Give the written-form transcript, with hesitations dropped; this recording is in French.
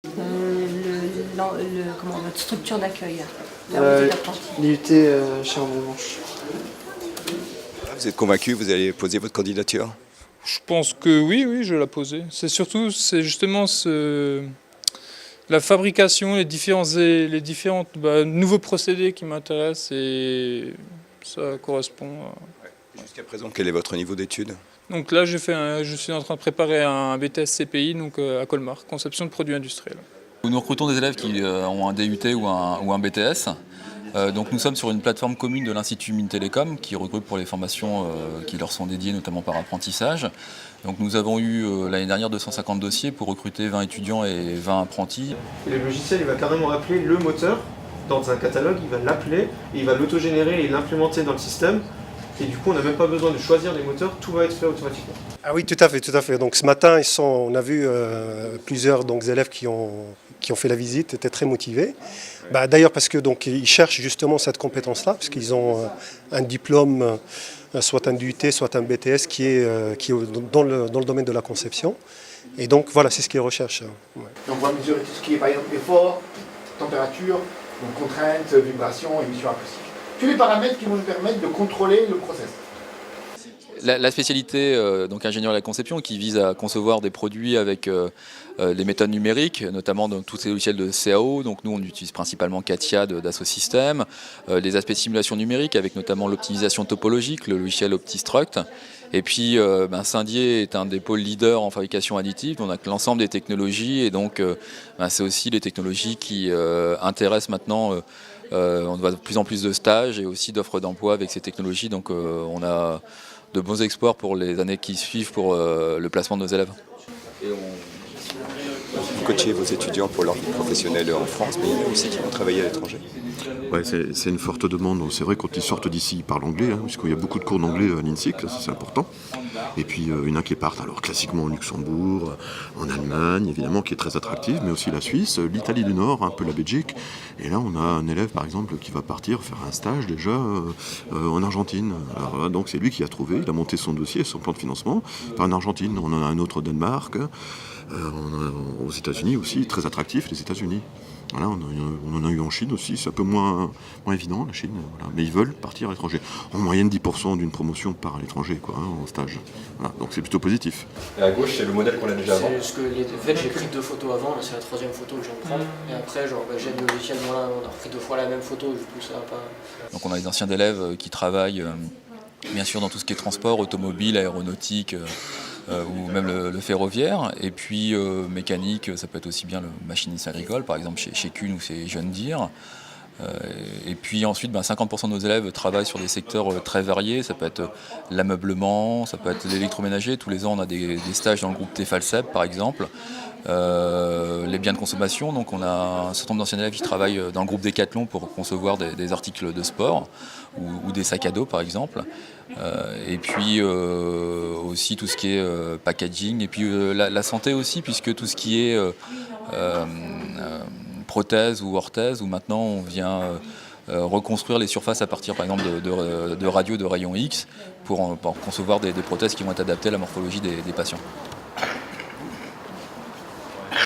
Votre structure d'accueil, l'IUT chez Revanche. Vous êtes convaincu, vous allez poser votre candidature? Je pense que oui, je vais la poser. C'est justement la fabrication, les différents nouveaux procédés qui m'intéressent et ça correspond à... Jusqu'à présent, quel est votre niveau d'études? Donc là, je suis en train de préparer un BTS CPI donc, à Colmar, conception de produits industriels. Nous recrutons des élèves qui ont un DUT ou un BTS. Donc nous sommes sur une plateforme commune de l'Institut Mines Télécom qui regroupe pour les formations qui leur sont dédiées, notamment par apprentissage. Donc nous avons eu l'année dernière 250 dossiers pour recruter 20 étudiants et 20 apprentis. Et le logiciel, il va carrément appeler le moteur dans un catalogue, il va l'appeler, et il va l'autogénérer et l'implémenter dans le système. Et du coup, on n'a même pas besoin de choisir les moteurs, tout va être fait automatiquement. Ah oui, tout à fait. Donc ce matin, on a vu plusieurs élèves qui ont fait la visite, étaient très motivés. D'ailleurs parce que ils cherchent justement cette compétence-là, parce qu'ils ont un diplôme, soit un DUT, soit un BTS qui est dans le domaine de la conception. Et donc voilà, c'est ce qu'ils recherchent. Ouais. Et on va mesurer tout ce qui est par exemple effort, température, donc contraintes, vibrations, émissions acoustiques. Tous les paramètres qui vont nous permettre de contrôler le process. La spécialité donc ingénieur de la conception qui vise à concevoir des produits avec les méthodes numériques, notamment dans tous ces logiciels de CAO. Donc nous on utilise principalement CATIA d'Assault Systèmes, les aspects de simulation numérique avec notamment l'optimisation topologique, le logiciel OptiStruct. Et puis Saint-Dié est un des pôles leaders en fabrication additive, on a l'ensemble des technologies et donc c'est aussi les technologies qui intéressent maintenant. On voit de plus en plus de stages et aussi d'offres d'emploi avec ces technologies. Donc on a de bons espoirs pour les années qui suivent pour le placement de nos élèves. Vous coachez vos étudiants pour leur vie professionnelle en France, mais il y en a aussi qui vont travailler à l'étranger. Ouais, c'est une forte demande. C'est vrai, quand ils sortent d'ici, ils parlent anglais, puisqu'il y a beaucoup de cours d'anglais à l'INSIC, ça c'est important. Et puis il y en a qui partent, alors classiquement au Luxembourg, en Allemagne, évidemment, qui est très attractive, mais aussi la Suisse, l'Italie du Nord, un peu la Belgique. Et là, on a un élève, par exemple, qui va partir faire un stage déjà en Argentine. Alors, donc c'est lui qui a trouvé, il a monté son dossier, son plan de financement, en Argentine. On en a un autre au Danemark, aux États-Unis aussi, très attractif, les États-Unis. Voilà, on en a eu en Chine aussi, c'est un peu moins évident la Chine, voilà. Mais ils veulent partir à l'étranger. En moyenne 10% d'une promotion part à l'étranger en stage. Voilà, donc c'est plutôt positif. Et à gauche, c'est le modèle qu'on a déjà avant. J'ai pris 2 photos avant, c'est la 3e photo que je viens de prendre. Et après, j'ai le logiciel, on a pris 2 fois la même photo, du coup ça va pas. Donc on a des anciens élèves qui travaillent bien sûr dans tout ce qui est transport, automobile, aéronautique. Ou même le ferroviaire, et puis mécanique, ça peut être aussi bien le machiniste agricole, par exemple chez Kuhn ou chez John Deere. Et puis ensuite, 50% de nos élèves travaillent sur des secteurs très variés, ça peut être l'ameublement, ça peut être l'électroménager. Tous les ans, on a des stages dans le groupe Tefalsep, par exemple. Les biens de consommation, donc on a un certain nombre d'anciens élèves qui travaillent dans le groupe Decathlon pour concevoir des articles de sport ou des sacs à dos par exemple, et puis aussi tout ce qui est packaging, et puis la santé aussi, puisque tout ce qui est prothèse ou orthèse, où maintenant on vient reconstruire les surfaces à partir par exemple de radios de rayons X pour concevoir des prothèses qui vont être adaptées à la morphologie des patients.